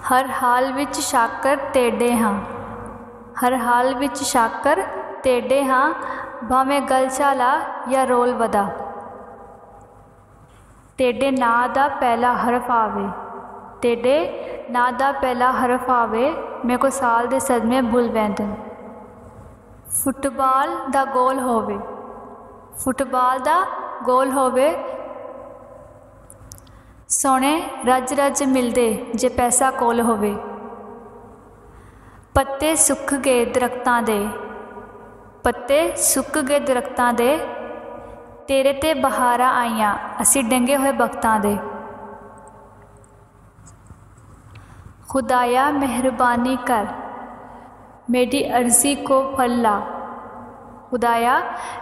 हर हाल विच शाकर तेडे हाँ, हर हाल विच शाकर तेडे हाँ, भावें गल चाला या रोल वदा। तेडे नां दा पहला हरफ आवे, तेडे नां दा पहला हरफ आवे, मेरे को साल दे सदमे भुल पैंदे। फुटबाल दा गोल होवे, फुटबाल दा गोल होवे, सोने रज रज मिलदे जे पैसा कोल होवे। पत्ते सुख गए दरख्तां दे, पत्ते सुक गए दरख्तां दे, तेरे ते बहारां आईयां असी डंगे होए बख्तां दे। खुदाया मेहरबानी कर मेरी अर्जी को फल ला, खुदाया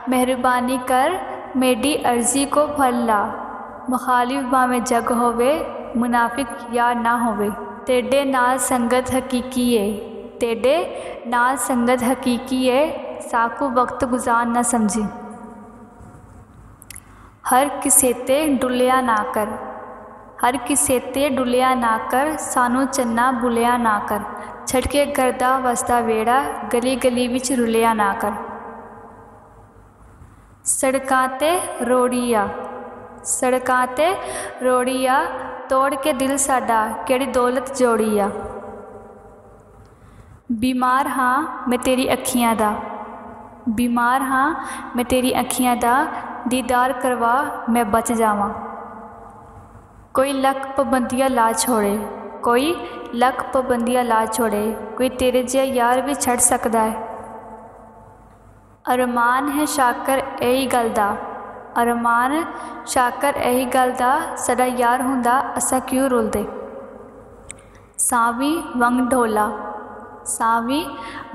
मेहरबानी कर मेरी अर्जी को फल ला। मुखालिफ भावें जग होवे, मुनाफिक यार ना होवे। तेडे नाल संगत हकीकी है, तेडे नाल संगत हकीकी है, साकू वक्त गुजार ना समझी। हर किसे ते डुलिया ना कर, हर किसे ते डुलिया ना कर, सानू चन्ना भुलिया ना कर। छड़के करदा वसदा वेड़ा, गली गली विच रुलिया ना कर। सड़कां ते रोड़िया, सड़कां ते रोड़िया, तोड़ के दिल साडा केड़ी दौलत जोड़ी आ। बीमार हाँ मैं तेरी अखियां दा, बीमार हाँ मैं तेरी अखियां दा, दीदार करवा मैं बच जावां। कोई लख पाबंदियां ला छोड़े, कोई लख पाबंदियां ला छोड़े, कोई तेरे जिहा यार भी छड़ सकदा है। अरमान है शाकर यही गल दा, अरमान शाकर यही गल दा, साडा यार हुंदा असा क्यों रुलदे। सावी वंग ढोला, सावी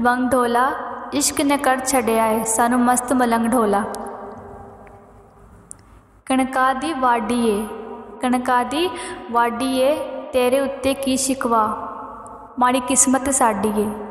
वंग ढोला, इश्क ने कर छड़िया है सानू मस्त मलंग ढोला। कणका दी वाडी है, कणका दी वाडी है, तेरे उत्ते की शिकवा, माड़ी किस्मत साडी है।